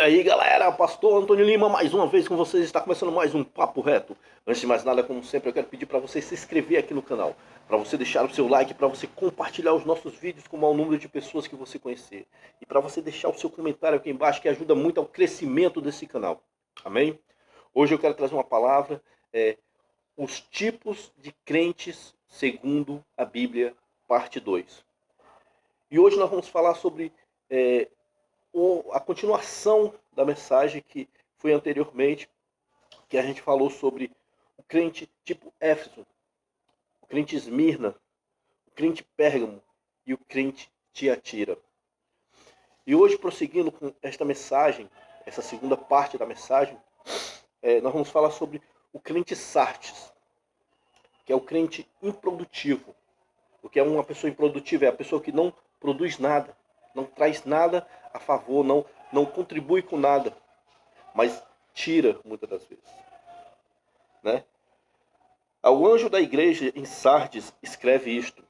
aí galera, Pastor Antônio Lima mais uma vez com vocês, está começando mais um Papo Reto. Antes de mais nada, como sempre, eu quero pedir para você se inscrever aqui no canal, para você deixar o seu like, para você compartilhar os nossos vídeos com o maior número de pessoas que você conhecer, e para você deixar o seu comentário aqui embaixo, que ajuda muito ao crescimento desse canal. Amém? Hoje eu quero trazer uma palavra, os tipos de crentes segundo a Bíblia, parte 2. E hoje nós vamos falar sobre a continuação da mensagem que foi anteriormente, que a gente falou sobre o crente tipo Éfeso, o crente Esmirna, o crente Pérgamo e o crente Tiatira. E hoje, prosseguindo com esta mensagem, essa segunda parte da mensagem, nós vamos falar sobre o crente Sardes, que é o crente improdutivo. O que é uma pessoa improdutiva? É a pessoa que não produz nada, não traz nada a favor, não contribui com nada, mas tira muitas das vezes. Né? Ao anjo da igreja em Sardes escreve isto: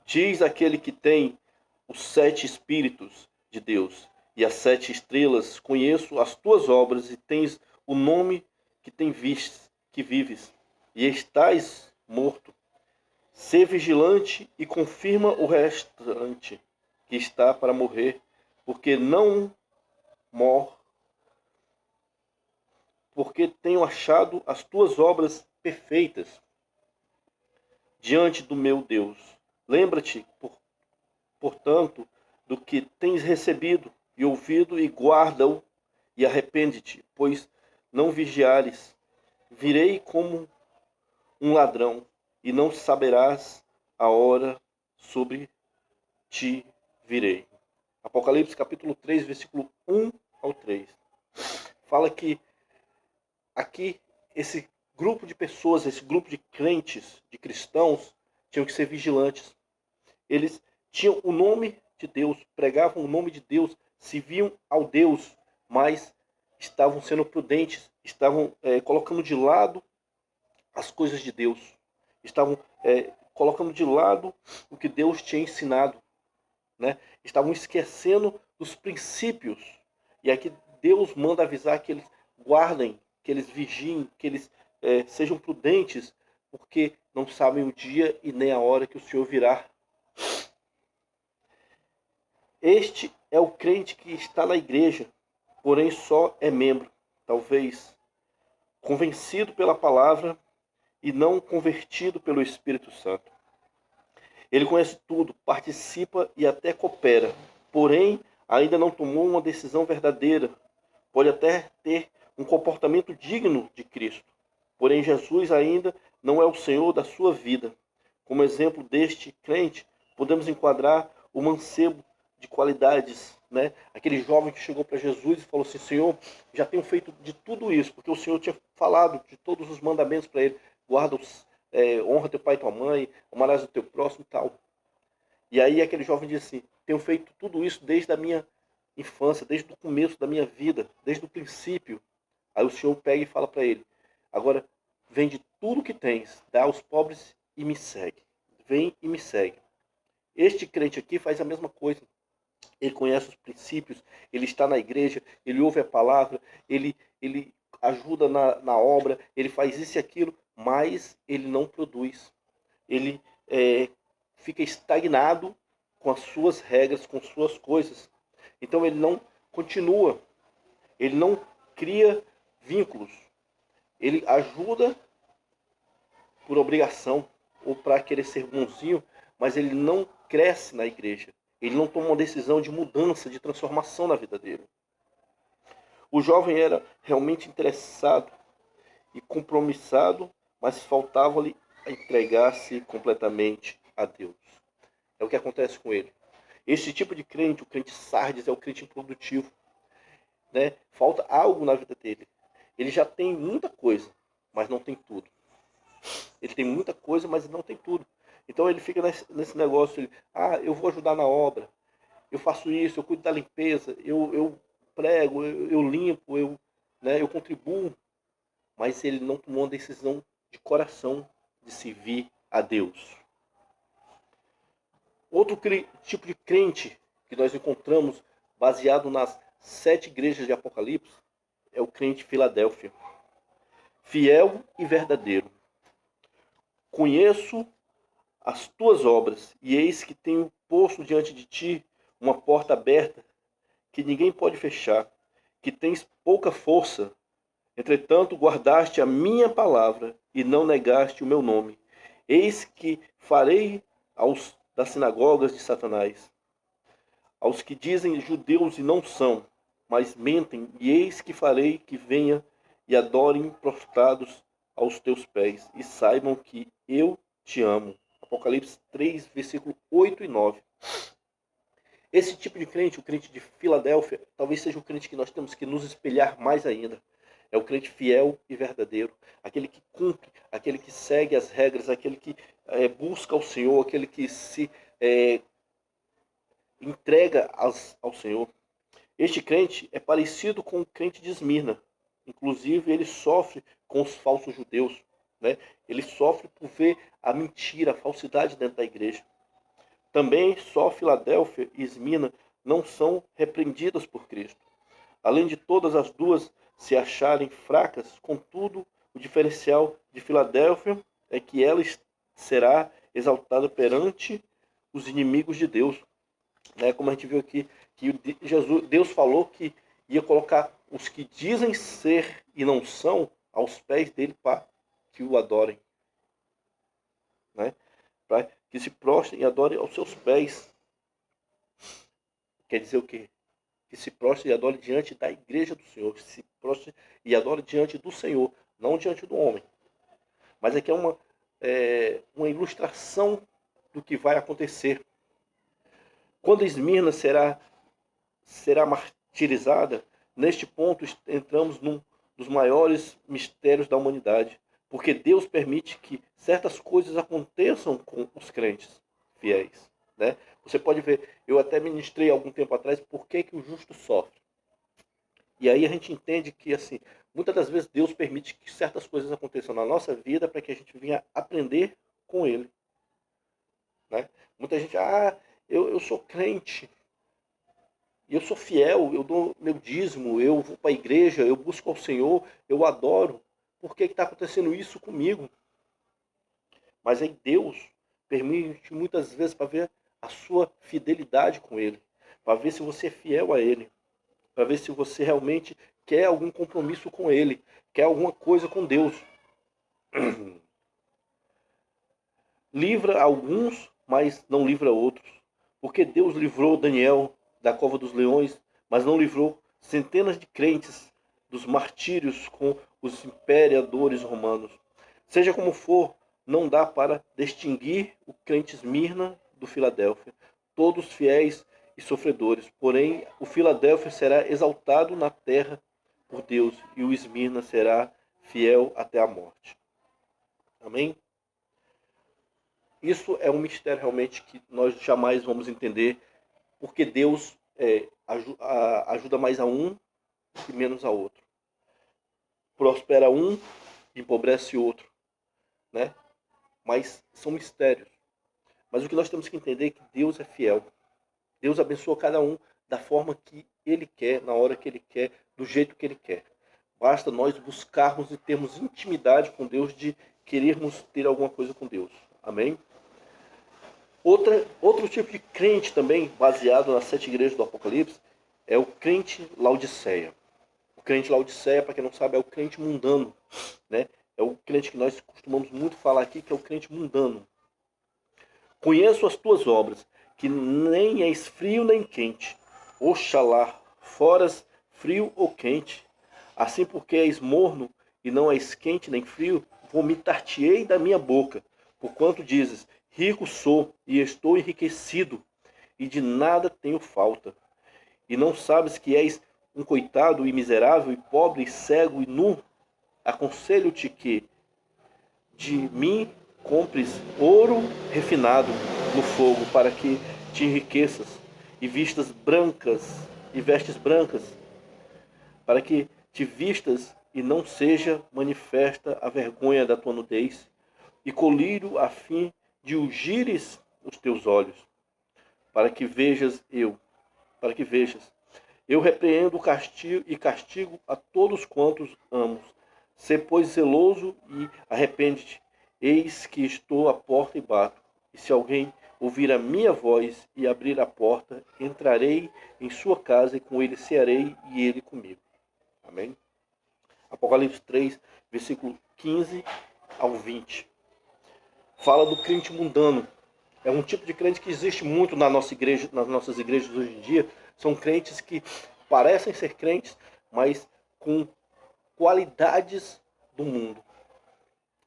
diz aquele que tem os 7 Espíritos de Deus e as 7 estrelas: conheço as tuas obras e tens o nome que que vives, e estás morto. Sê vigilante e confirma o restante que está para morrer, porque tenho achado as tuas obras perfeitas diante do meu Deus. Lembra-te, portanto, do que tens recebido e ouvido, e guarda-o, e arrepende-te, pois não vigiares. Virei como um ladrão, e não saberás a hora sobre ti virei. Apocalipse capítulo 3, versículo 1 ao 3. Fala que aqui esse grupo de pessoas, esse grupo de crentes, de cristãos, tinham que ser vigilantes. Eles tinham o nome de Deus, pregavam o nome de Deus, se viam ao Deus, mas estavam sendo prudentes, estavam colocando de lado as coisas de Deus, estavam colocando de lado o que Deus tinha ensinado, né? Estavam esquecendo dos princípios. E aqui Deus manda avisar que eles guardem, que eles vigiem, que eles sejam prudentes, porque não sabem o dia e nem a hora que o Senhor virá. Este é o crente que está na igreja, porém só é membro, talvez convencido pela palavra e não convertido pelo Espírito Santo. Ele conhece tudo, participa e até coopera, porém ainda não tomou uma decisão verdadeira. Pode até ter um comportamento digno de Cristo, porém Jesus ainda não é o Senhor da sua vida. Como exemplo deste crente, podemos enquadrar o mancebo de qualidades, né? Aquele jovem que chegou para Jesus e falou assim: Senhor, já tenho feito de tudo isso, porque o Senhor tinha falado de todos os mandamentos para ele: guarda honra teu pai e tua mãe, amarás o teu próximo e tal. E aí aquele jovem disse assim: tenho feito tudo isso desde a minha infância, desde o começo da minha vida, desde o princípio. Aí o Senhor pega e fala para ele: agora vende tudo que tens, dá aos pobres e me segue. Vem e me segue. Este crente aqui faz a mesma coisa. Ele conhece os princípios, ele está na igreja, ele ouve a palavra, ele ajuda na obra, ele faz isso e aquilo, mas ele não produz. Ele fica estagnado com as suas regras, com suas coisas. Então ele não continua, ele não cria vínculos. Ele ajuda por obrigação ou para querer ser bonzinho, mas ele não cresce na igreja. Ele não toma uma decisão de mudança, de transformação na vida dele. O jovem era realmente interessado e compromissado, mas faltava-lhe entregar-se completamente a Deus. É o que acontece com ele. Esse tipo de crente, o crente Sardes, é o crente improdutivo. Né? Falta algo na vida dele. Ele já tem muita coisa, mas não tem tudo. Ele tem muita coisa, mas não tem tudo. Então ele fica nesse negócio, eu vou ajudar na obra, eu faço isso, eu cuido da limpeza, eu prego, eu limpo, eu contribuo, mas ele não tomou uma decisão de coração de servir a Deus. Outro tipo de crente que nós encontramos baseado nas 7 igrejas de Apocalipse é o crente Filadélfia, fiel e verdadeiro. Conheço as tuas obras, e eis que tenho posto diante de ti uma porta aberta que ninguém pode fechar, que tens pouca força. Entretanto, guardaste a minha palavra e não negaste o meu nome. Eis que farei aos das sinagogas de Satanás, aos que dizem judeus e não são, mas mentem, e eis que farei que venha e adorem prostrados aos teus pés, e saibam que eu te amo. Apocalipse 3, versículo 8 e 9. Esse tipo de crente, o crente de Filadélfia, talvez seja o crente que nós temos que nos espelhar mais ainda. É o crente fiel e verdadeiro, aquele que cumpre, aquele que segue as regras, aquele que busca o Senhor, aquele que se entrega ao Senhor. Este crente é parecido com o crente de Esmirna. Inclusive, ele sofre com os falsos judeus. Né? Ele sofre por ver a mentira, a falsidade dentro da igreja. Também só Filadélfia e Esmirna não são repreendidas por Cristo. Além de todas as duas se acharem fracas, contudo, o diferencial de Filadélfia é que ela será exaltada perante os inimigos de Deus. Né? Como a gente viu aqui, que Deus falou que ia colocar os que dizem ser e não são aos pés dele para que o adorem. Né? Para que se prostrem e adorem aos seus pés. Quer dizer o quê? Que se prostre e adore diante da igreja do Senhor, que se prostre e adore diante do Senhor, não diante do homem. Mas aqui é uma ilustração do que vai acontecer. Quando Esmirna será martirizada, neste ponto entramos num dos maiores mistérios da humanidade, porque Deus permite que certas coisas aconteçam com os crentes fiéis. Né? Você pode ver, eu até ministrei algum tempo atrás por que o justo sofre. E aí a gente entende que, assim, muitas das vezes Deus permite que certas coisas aconteçam na nossa vida para que a gente venha aprender com Ele. Né? Muita gente, eu sou crente, eu sou fiel, eu dou meu dízimo, eu vou para a igreja, eu busco ao Senhor, eu adoro. Por que está acontecendo isso comigo? Mas aí Deus permite muitas vezes para ver a sua fidelidade com Ele, para ver se você é fiel a Ele, para ver se você realmente quer algum compromisso com Ele, quer alguma coisa com Deus. Livra alguns, mas não livra outros. Porque Deus livrou Daniel da cova dos leões, mas não livrou centenas de crentes dos martírios com os imperadores romanos. Seja como for, não dá para distinguir o crente Esmirna do Filadélfia, todos fiéis e sofredores. Porém, o Filadélfia será exaltado na terra por Deus e o Esmirna será fiel até a morte. Amém? Isso é um mistério realmente que nós jamais vamos entender, porque Deus ajuda mais a um e menos a outro. Prospera um e empobrece o outro. Né? Mas são mistérios. Mas o que nós temos que entender é que Deus é fiel. Deus abençoa cada um da forma que Ele quer, na hora que Ele quer, do jeito que Ele quer. Basta nós buscarmos e termos intimidade com Deus, de querermos ter alguma coisa com Deus. Amém? Outro tipo de crente também, baseado nas 7 igrejas do Apocalipse, é o crente Laodiceia. O crente Laodiceia, para quem não sabe, é o crente mundano. Né? É o crente que nós costumamos muito falar aqui, que é o crente mundano. Conheço as tuas obras, que nem és frio nem quente. Oxalá, foras frio ou quente. Assim porque és morno e não és quente nem frio, vomitar-te-ei da minha boca. Porquanto dizes, rico sou e estou enriquecido, e de nada tenho falta. E não sabes que és um coitado e miserável, e pobre, e cego e nu? Aconselho-te que de mim compres ouro refinado no fogo, para que te enriqueças, e vistas brancas, e vestes brancas, para que te vistas e não seja manifesta a vergonha da tua nudez, e colírio a fim de ungires os teus olhos, para que vejas Eu repreendo o castigo e castigo a todos quantos amo. Sê, pois, zeloso e arrepende-te. Eis que estou à porta e bato. E se alguém ouvir a minha voz e abrir a porta, entrarei em sua casa e com ele cearei e ele comigo. Amém? Apocalipse 3, versículo 15 ao 20. Fala do crente mundano. É um tipo de crente que existe muito na nossa igreja, nas nossas igrejas hoje em dia. São crentes que parecem ser crentes, mas com qualidades do mundo,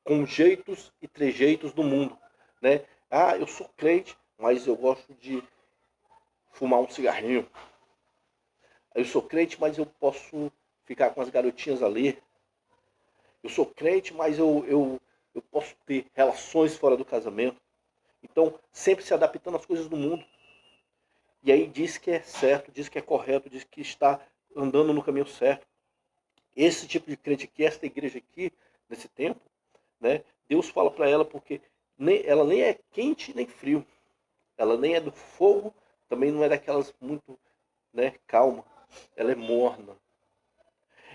com jeitos e trejeitos do mundo, né? Ah, eu sou crente, mas eu gosto de fumar um cigarrinho. Eu sou crente, mas eu posso ficar com as garotinhas ali. Eu sou crente, mas eu posso ter relações fora do casamento. Então, sempre se adaptando às coisas do mundo. E aí diz que é certo, diz que é correto, diz que está andando no caminho certo. Esse tipo de crente aqui, esta igreja aqui, nesse tempo, né? Deus fala para ela porque ela nem é quente nem frio. Ela nem é do fogo, também não é daquelas muito, né, calma. Ela é morna.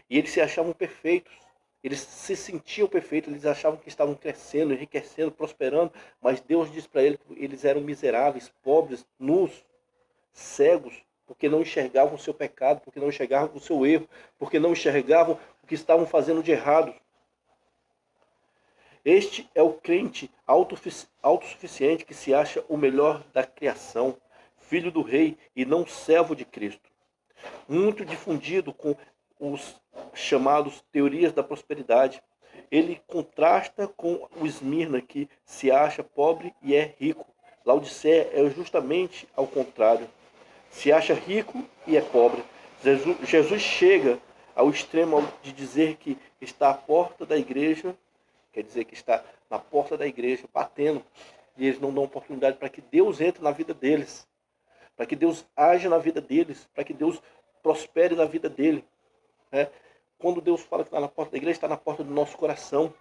E eles se achavam perfeitos. Eles se sentiam perfeitos, eles achavam que estavam crescendo, enriquecendo, prosperando, mas Deus diz para eles que eles eram miseráveis, pobres, nus, cegos, porque não enxergavam o seu pecado, porque não enxergavam o seu erro, porque não enxergavam o que estavam fazendo de errado. Este é o crente autossuficiente que se acha o melhor da criação, filho do rei e não servo de Cristo. Muito difundido com os chamados teorias da prosperidade. Ele contrasta com o Esmirna, que se acha pobre e é rico. Laodiceia é justamente ao contrário. Se acha rico e é pobre. Jesus chega ao extremo de dizer que está à porta da igreja, quer dizer que está na porta da igreja, batendo, e eles não dão oportunidade para que Deus entre na vida deles, para que Deus age na vida deles, para que Deus prospere na vida dele. Né? Quando Deus fala que está na porta da igreja, está na porta do nosso coração.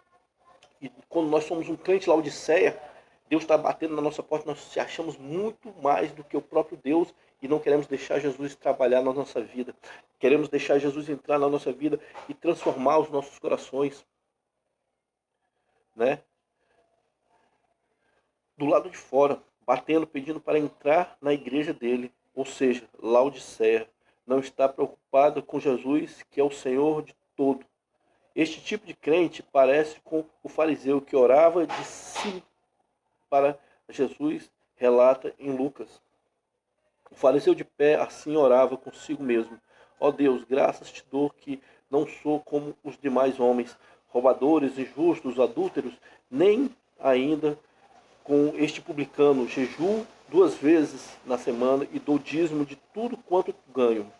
E quando nós somos um crente Laodiceia, Deus está batendo na nossa porta, nós se achamos muito mais do que o próprio Deus e não queremos deixar Jesus trabalhar na nossa vida. Queremos deixar Jesus entrar na nossa vida e transformar os nossos corações. Né? Do lado de fora, batendo, pedindo para entrar na igreja dele, ou seja, Laodiceia, não está preocupado com Jesus, que é o Senhor de todo. Este tipo de crente parece com o fariseu que orava de si para Jesus, relata em Lucas. O fariseu de pé assim orava consigo mesmo: ó Deus, graças te dou que não sou como os demais homens, roubadores, injustos, adúlteros, nem ainda com este publicano. Jejuo 2 vezes na semana e dou dízimo de tudo quanto ganho.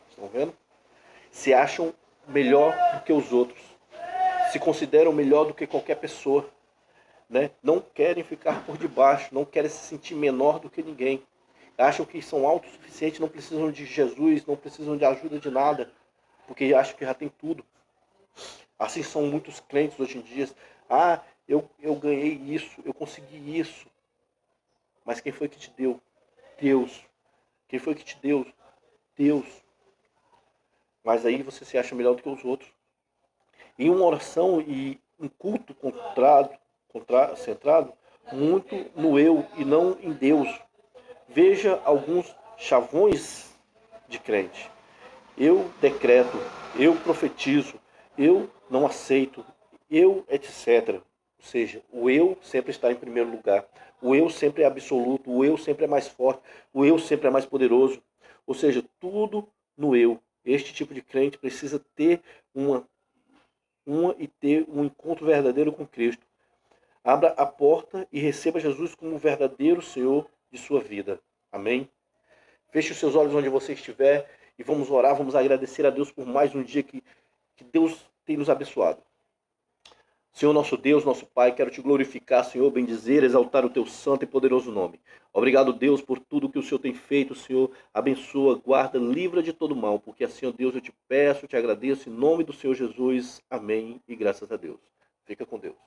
Estão vendo? Se acham melhor do que os outros. Se consideram melhor do que qualquer pessoa. Né? Não querem ficar por debaixo, não querem se sentir menor do que ninguém. Acham que são autossuficientes, não precisam de Jesus, não precisam de ajuda de nada, porque acham que já tem tudo. Assim são muitos crentes hoje em dia. Ah, eu ganhei isso, eu consegui isso. Mas quem foi que te deu? Deus. Quem foi que te deu? Deus. Mas aí você se acha melhor do que os outros. Em uma oração e um culto centrado muito no eu e não em Deus. Veja alguns chavões de crente. Eu decreto, eu profetizo, eu não aceito, eu etc. Ou seja, o eu sempre está em primeiro lugar. O eu sempre é absoluto, o eu sempre é mais forte, o eu sempre é mais poderoso. Ou seja, tudo no eu. Este tipo de crente precisa ter uma e ter um encontro verdadeiro com Cristo. Abra a porta e receba Jesus como o verdadeiro Senhor de sua vida. Amém? Feche os seus olhos onde você estiver e vamos orar, vamos agradecer a Deus por mais um dia que Deus tem nos abençoado. Senhor nosso Deus, nosso Pai, quero te glorificar, Senhor, bendizer, exaltar o teu santo e poderoso nome. Obrigado, Deus, por tudo que o Senhor tem feito, Senhor. Abençoa, guarda, livra de todo mal, porque assim, ó Deus, eu te peço, te agradeço, em nome do Senhor Jesus. Amém e graças a Deus. Fica com Deus.